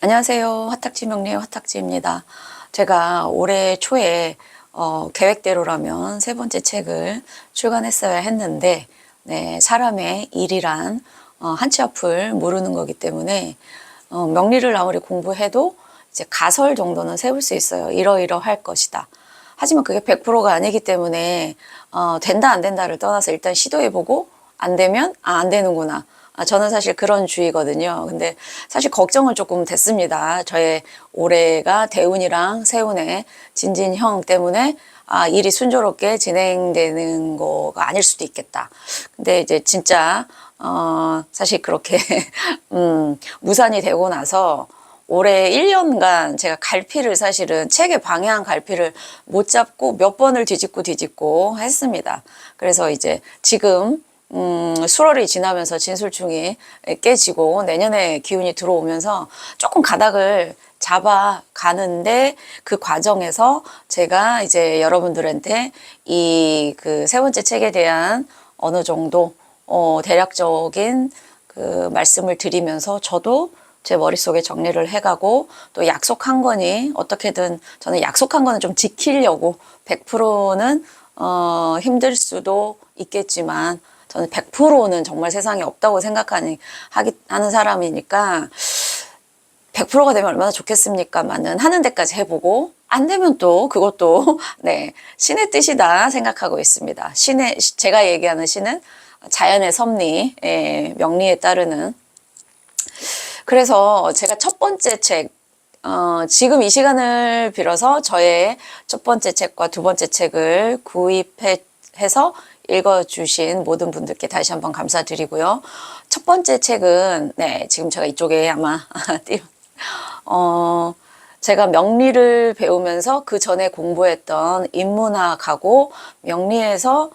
안녕하세요. 화탁지 명리의 화탁지입니다. 제가 올해 초에 계획대로라면 세 번째 책을 출간했어야 했는데, 네, 사람의 일이란 한치 앞을 모르는 거기 때문에 명리를 아무리 공부해도 이제 가설 정도는 세울 수 있어요. 이러이러할 것이다. 하지만 그게 100%가 아니기 때문에 된다 안 된다를 떠나서 일단 시도해보고 안 되면 안 되는구나. 저는 사실 그런 주의거든요. 근데 사실 걱정은 조금 됐습니다. 저의 올해가 대운이랑 세운의 진진형 때문에 일이 순조롭게 진행되는 거가 아닐 수도 있겠다. 근데 이제 진짜 사실 그렇게 무산이 되고 나서 올해 1년간 제가 갈피를 사실은 책의 방향 갈피를 못 잡고 몇 번을 뒤집고 했습니다. 그래서 이제 지금 수월이 지나면서 진술중이 깨지고 내년에 기운이 들어오면서 조금 가닥을 잡아 가는데, 그 과정에서 제가 이제 여러분들한테 이 그 세 번째 책에 대한 어느 정도 대략적인 그 말씀을 드리면서 저도 제 머릿속에 정리를 해가고, 또 약속한 거니 어떻게든 저는 약속한 거는 좀 지키려고, 100%는 힘들 수도 있겠지만 저는 100%는 정말 세상에 없다고 하는 사람이니까 100%가 되면 얼마나 좋겠습니까만은 하는 데까지 해보고, 안 되면 또 그것도 네, 신의 뜻이다 생각하고 있습니다. 제가 얘기하는 신은 자연의 섭리, 명리에 따르는. 그래서 제가 첫 번째 책, 지금 이 시간을 빌어서 저의 첫 번째 책과 두 번째 책을 구입해서 읽어주신 모든 분들께 다시 한번 감사드리고요. 첫 번째 책은, 네, 지금 제가 이쪽에 아마, 제가 명리를 배우면서 그 전에 공부했던 인문학하고 명리에서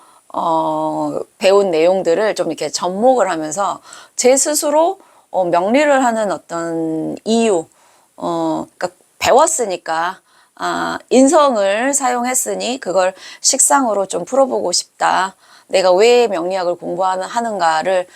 배운 내용들을 좀 이렇게 접목을 하면서 제 스스로 명리를 하는 어떤 이유, 그러니까 배웠으니까, 인성을 사용했으니 그걸 식상으로 좀 풀어보고 싶다. 내가 왜 명리학을 공부하는가를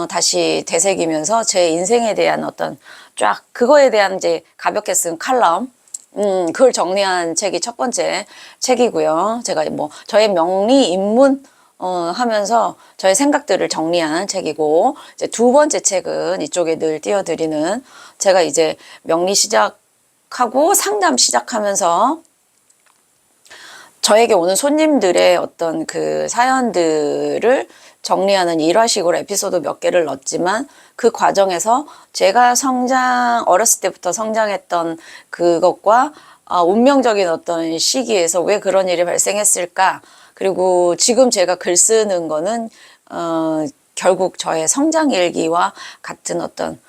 다시 되새기면서 제 인생에 대한 어떤 쫙 그거에 대한 이제 가볍게 쓴 칼럼, 그걸 정리한 책이 첫 번째 책이고요. 제가 뭐 저의 명리 입문 하면서 저의 생각들을 정리한 책이고, 이제 두 번째 책은 이쪽에 늘 띄워드리는, 제가 이제 명리 시작하고 상담 시작하면서 저에게 오는 손님들의 어떤 그 사연들을 정리하는 일화식으로 에피소드 몇 개를 넣었지만, 그 과정에서 제가 어렸을 때부터 성장했던 그것과 운명적인 어떤 시기에서 왜 그런 일이 발생했을까, 그리고 지금 제가 글 쓰는 거는 결국 저의 성장 일기와 같은 어떤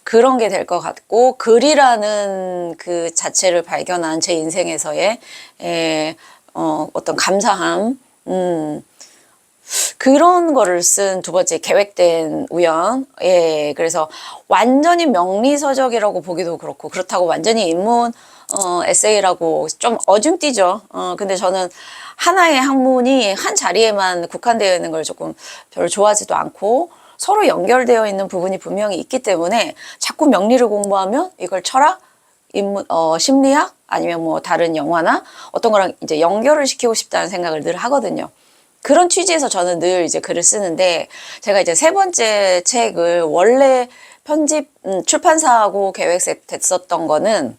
그런 게 될 것 같고, 글이라는 그 자체를 발견한 제 인생에서의 어떤 감사함, 그런 거를 쓴 두 번째 계획된 우연. 그래서 완전히 명리서적이라고 보기도 그렇고, 그렇다고 완전히 인문 에세이라고 좀 어중뛰죠. 근데 저는 하나의 학문이 한 자리에만 국한되어 있는 걸 조금 별로 좋아하지도 않고, 서로 연결되어 있는 부분이 분명히 있기 때문에 자꾸 명리를 공부하면 이걸 철학, 심리학, 아니면 뭐 다른 영화나 어떤 거랑 이제 연결을 시키고 싶다는 생각을 늘 하거든요. 그런 취지에서 저는 늘 이제 글을 쓰는데, 제가 이제 세 번째 책을 원래 출판사하고 계획됐었던 거는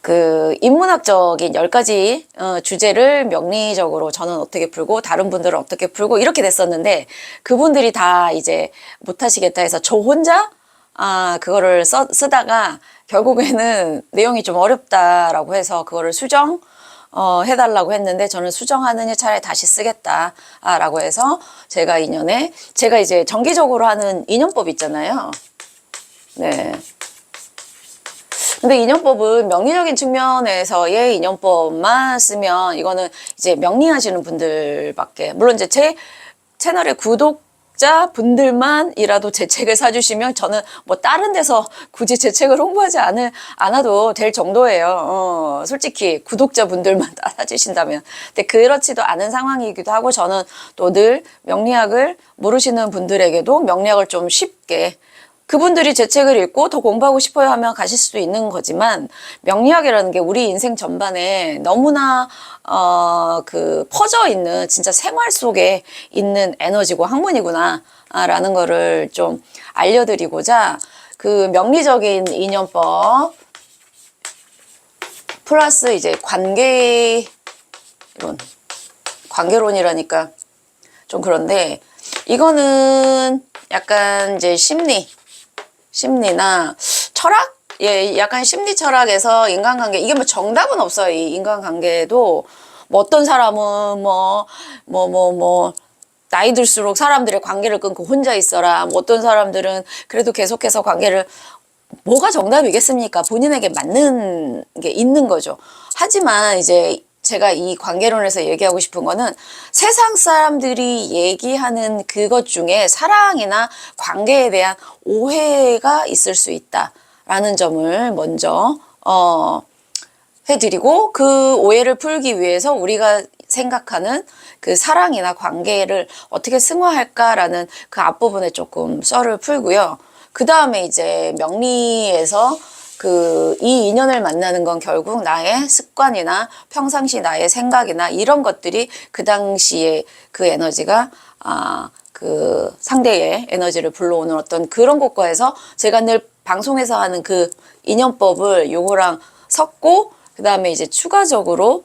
그 인문학적인 10가지 주제를 명리적으로 저는 어떻게 풀고 다른 분들은 어떻게 풀고 이렇게 됐었는데, 그분들이 다 이제 못하시겠다 해서 저 혼자 그거를 쓰다가 결국에는 내용이 좀 어렵다라고 해서 그거를 해달라고 했는데, 저는 수정하느니 차라리 다시 쓰겠다라고 해서 제가 제가 이제 정기적으로 하는 인연법 있잖아요. 네. 근데 인연법은 명리적인 측면에서의 인연법만 쓰면 이거는 이제 명리하시는 분들밖에, 물론 이제 제 채널의 구독자 분들만이라도 제 책을 사주시면 저는 뭐 다른 데서 굳이 제 책을 홍보하지 않아도 될 정도예요. 솔직히 구독자 분들만 다 사주신다면. 근데 그렇지도 않은 상황이기도 하고, 저는 또 늘 명리학을 모르시는 분들에게도 명리학을 좀 쉽게 그분들이 제 책을 읽고 더 공부하고 싶어요 하면 가실 수도 있는 거지만, 명리학이라는 게 우리 인생 전반에 너무나 그 퍼져 있는 진짜 생활 속에 있는 에너지고 학문이구나 라는 거를 좀 알려드리고자, 그 명리적인 인연법 플러스 이제 관계론이라니까 좀 그런데, 이거는 약간 이제 심리나 철학? 예, 약간 심리 철학에서 인간관계, 이게 뭐 정답은 없어요. 이 인간관계도 뭐 어떤 사람은 나이 들수록 사람들의 관계를 끊고 혼자 있어라. 뭐 어떤 사람들은 그래도 계속해서 관계를, 뭐가 정답이겠습니까? 본인에게 맞는 게 있는 거죠. 하지만 이제 제가 이 관계론에서 얘기하고 싶은 거는, 세상 사람들이 얘기하는 그것 중에 사랑이나 관계에 대한 오해가 있을 수 있다라는 점을 먼저 해드리고, 그 오해를 풀기 위해서 우리가 생각하는 그 사랑이나 관계를 어떻게 승화할까라는 그 앞부분에 조금 썰을 풀고요. 그 다음에 이제 명리에서 이 인연을 만나는 건 결국 나의 습관이나 평상시 나의 생각이나 이런 것들이 그 당시에 그 에너지가 그 상대의 에너지를 불러오는 어떤 그런 것과 해서, 제가 늘 방송에서 하는 그 인연법을 요거랑 섞고, 그 다음에 이제 추가적으로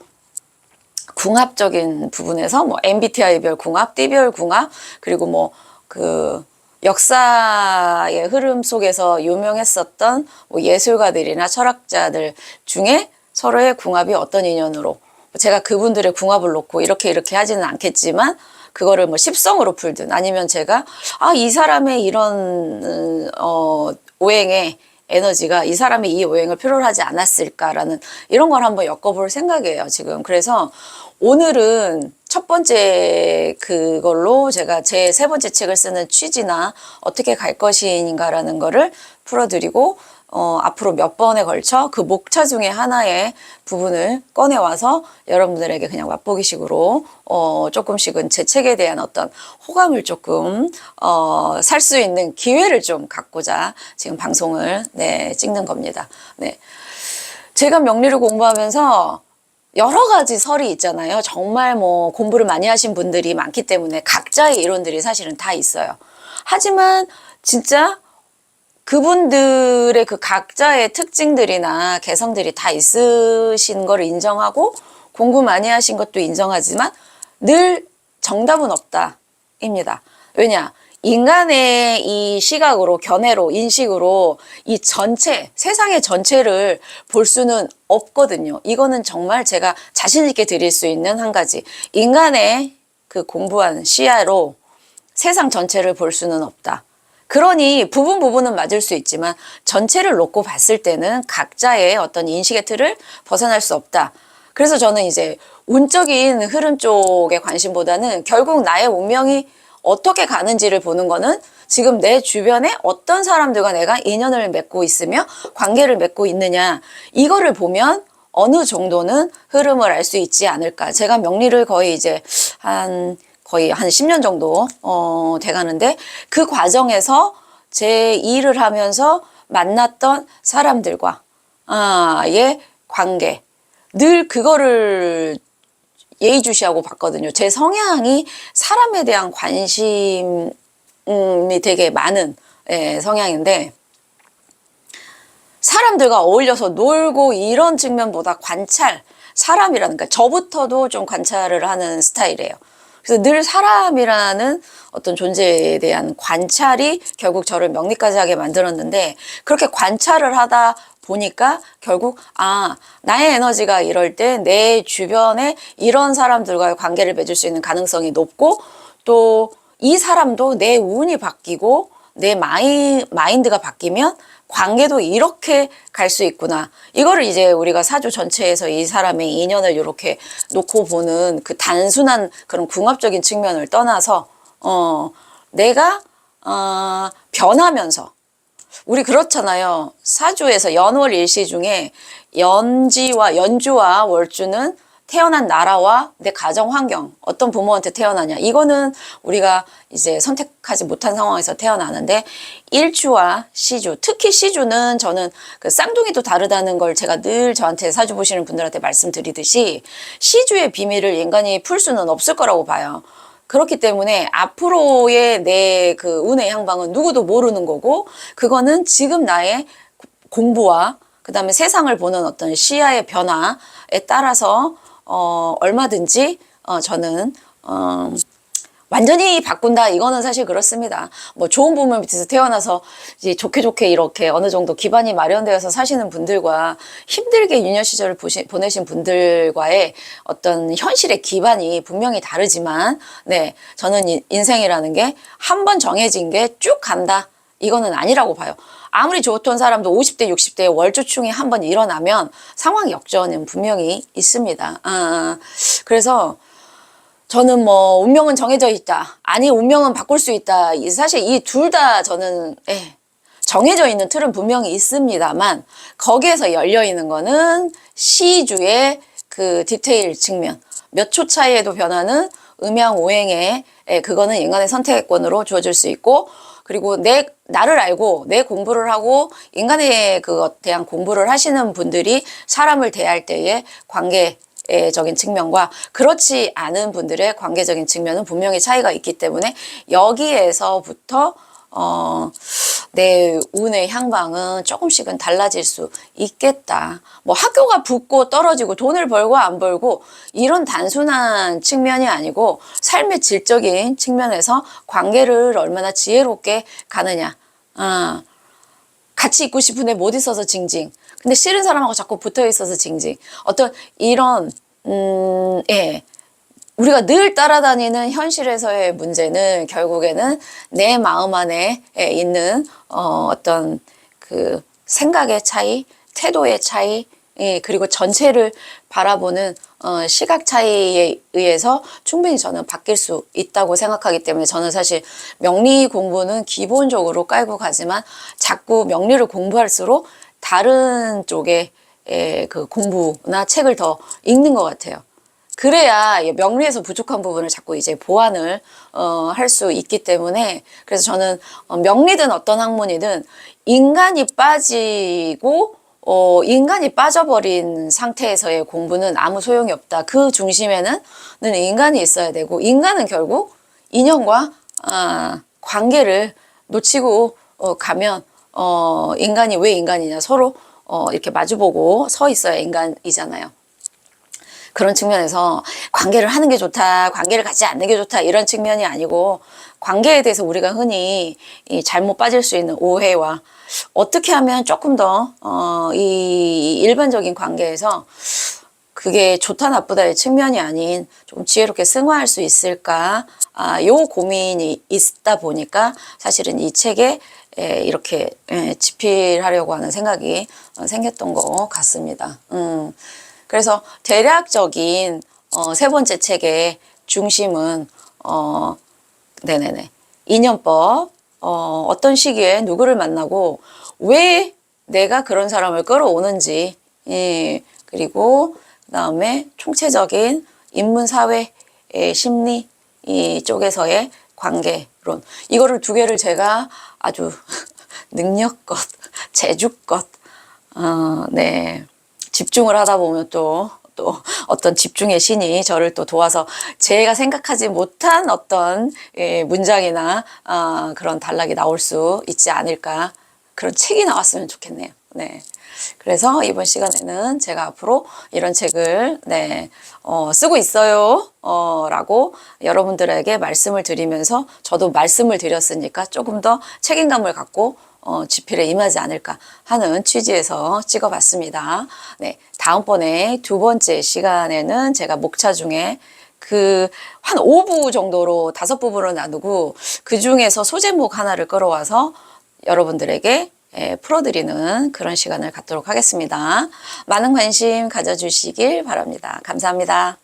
궁합적인 부분에서 뭐 MBTI별 궁합, D별 궁합, 그리고 뭐 그 역사의 흐름 속에서 유명했었던 뭐 예술가들이나 철학자들 중에 서로의 궁합이 어떤 인연으로, 제가 그분들의 궁합을 놓고 이렇게 하지는 않겠지만, 그거를 뭐 십성으로 풀든, 아니면 제가 이 사람의 이런 오행의 에너지가 이 사람이 이 오행을 필요로 하지 않았을까라는 이런 걸 한번 엮어볼 생각이에요, 지금. 그래서 오늘은 첫 번째 그걸로 제가 제 세 번째 책을 쓰는 취지나 어떻게 갈 것인가라는 거를 풀어드리고, 앞으로 몇 번에 걸쳐 그 목차 중에 하나의 부분을 꺼내와서 여러분들에게 그냥 맛보기식으로 조금씩은 제 책에 대한 어떤 호감을 조금 살 수 있는 기회를 좀 갖고자 지금 방송을 찍는 겁니다. 네. 제가 명리를 공부하면서 여러 가지 설이 있잖아요. 정말 뭐 공부를 많이 하신 분들이 많기 때문에 각자의 이론들이 사실은 다 있어요. 하지만 진짜 그분들의 그 각자의 특징들이나 개성들이 다 있으신 걸 인정하고 공부 많이 하신 것도 인정하지만 늘 정답은 없다입니다. 왜냐? 인간의 이 시각으로, 견해로, 인식으로 이 전체, 세상의 전체를 볼 수는 없거든요. 이거는 정말 제가 자신 있게 드릴 수 있는 한 가지. 인간의 그 공부한 시야로 세상 전체를 볼 수는 없다. 그러니 부분은 맞을 수 있지만 전체를 놓고 봤을 때는 각자의 어떤 인식의 틀을 벗어날 수 없다. 그래서 저는 이제 운적인 흐름 쪽에 관심보다는 결국 나의 운명이 어떻게 가는지를 보는 거는, 지금 내 주변에 어떤 사람들과 내가 인연을 맺고 있으며 관계를 맺고 있느냐, 이거를 보면 어느 정도는 흐름을 알 수 있지 않을까. 제가 명리를 거의 이제 한 10년 정도 돼가는데, 그 과정에서 제 일을 하면서 만났던 사람들과의 관계, 늘 그거를 예의주시하고 봤거든요. 제 성향이 사람에 대한 관심이 되게 많은 성향인데, 사람들과 어울려서 놀고 이런 측면보다 관찰, 사람이라는, 그러니까 저부터도 좀 관찰을 하는 스타일이에요. 그래서 늘 사람이라는 어떤 존재에 대한 관찰이 결국 저를 명리까지 하게 만들었는데, 그렇게 관찰을 하다 보니까 결국 나의 에너지가 이럴 때 내 주변에 이런 사람들과의 관계를 맺을 수 있는 가능성이 높고, 또 이 사람도 내 운이 바뀌고 내 마인드가 바뀌면 관계도 이렇게 갈 수 있구나. 이거를 이제 우리가 사주 전체에서 이 사람의 인연을 이렇게 놓고 보는 그 단순한 그런 궁합적인 측면을 떠나서 내가 변하면서, 우리 그렇잖아요. 사주에서 연월 일시 중에 연주와 월주는 태어난 나라와 내 가정 환경, 어떤 부모한테 태어나냐. 이거는 우리가 이제 선택하지 못한 상황에서 태어나는데 일주와 시주, 특히 시주는 저는 그 쌍둥이도 다르다는 걸 제가 늘 저한테 사주 보시는 분들한테 말씀드리듯이 시주의 비밀을 인간이 풀 수는 없을 거라고 봐요. 그렇기 때문에 앞으로의 내 그 운의 향방은 누구도 모르는 거고 그거는 지금 나의 공부와 그다음에 세상을 보는 어떤 시야의 변화에 따라서 얼마든지 저는 완전히 바꾼다 이거는 사실 그렇습니다. 뭐 좋은 부모 밑에서 태어나서 이제 좋게 이렇게 어느 정도 기반이 마련되어서 사시는 분들과 힘들게 유년 시절을 보내신 분들과의 어떤 현실의 기반이 분명히 다르지만 네 저는 인생이라는 게 한 번 정해진 게 쭉 간다 이거는 아니라고 봐요. 아무리 좋던 사람도 50대 60대에 월주충이 한 번 일어나면 상황 역전은 분명히 있습니다. 그래서 저는 뭐 운명은 정해져 있다. 아니 운명은 바꿀 수 있다. 사실 이 둘 다 저는 정해져 있는 틀은 분명히 있습니다만 거기에서 열려 있는 거는 시주의 그 디테일 측면. 몇 초 차이에도 변하는 음양오행에 그거는 인간의 선택권으로 주어질 수 있고 그리고 나를 알고 내 공부를 하고 인간에 대한 공부를 하시는 분들이 사람을 대할 때의 관계적인 측면과 그렇지 않은 분들의 관계적인 측면은 분명히 차이가 있기 때문에 여기에서부터 내 운의 향방은 조금씩은 달라질 수 있겠다. 뭐 학교가 붙고 떨어지고 돈을 벌고 안 벌고 이런 단순한 측면이 아니고 삶의 질적인 측면에서 관계를 얼마나 지혜롭게 가느냐. 같이 있고 싶은데 못 있어서 징징. 근데 싫은 사람하고 자꾸 붙어 있어서 징징. 어떤 이런 우리가 늘 따라다니는 현실에서의 문제는 결국에는 내 마음 안에 있는 어떤 그 생각의 차이, 태도의 차이, 그리고 전체를 바라보는 시각 차이에 의해서 충분히 저는 바뀔 수 있다고 생각하기 때문에 저는 사실 명리 공부는 기본적으로 깔고 가지만 자꾸 명리를 공부할수록 다른 쪽의 그 공부나 책을 더 읽는 것 같아요. 그래야 명리에서 부족한 부분을 자꾸 이제 보완을 할 수 있기 때문에 그래서 저는 명리든 어떤 학문이든 인간이 빠지고 인간이 빠져버린 상태에서의 공부는 아무 소용이 없다. 그 중심에는 인간이 있어야 되고 인간은 결국 인연과 관계를 놓치고 가면 인간이 왜 인간이냐 서로 이렇게 마주보고 서 있어야 인간이잖아요. 그런 측면에서 관계를 하는 게 좋다, 관계를 갖지 않는 게 좋다 이런 측면이 아니고 관계에 대해서 우리가 흔히 잘못 빠질 수 있는 오해와 어떻게 하면 조금 더 이 일반적인 관계에서 그게 좋다 나쁘다의 측면이 아닌 좀 지혜롭게 승화할 수 있을까 요 고민이 있다 보니까 사실은 이 책에 이렇게 집필하려고 하는 생각이 생겼던 것 같습니다. 그래서 대략적인 세 번째 책의 중심은 인연법 어떤 시기에 누구를 만나고 왜 내가 그런 사람을 끌어오는지 그리고 그다음에 총체적인 인문사회 심리 쪽에서의 관계론 이거를 두 개를 제가 아주 능력껏 재주껏 집중을 하다 보면 또 어떤 집중의 신이 저를 또 도와서 제가 생각하지 못한 어떤 문장이나 그런 단락이 나올 수 있지 않을까 그런 책이 나왔으면 좋겠네요. 네. 그래서 이번 시간에는 제가 앞으로 이런 책을 쓰고 있어요 라고 여러분들에게 말씀을 드리면서 저도 말씀을 드렸으니까 조금 더 책임감을 갖고 집필에 임하지 않을까 하는 취지에서 찍어봤습니다. 네, 다음번에 두 번째 시간에는 제가 목차 중에 한 5부 정도로 5부분으로 나누고 그 중에서 소제목 하나를 끌어와서 여러분들에게 풀어드리는 그런 시간을 갖도록 하겠습니다. 많은 관심 가져주시길 바랍니다. 감사합니다.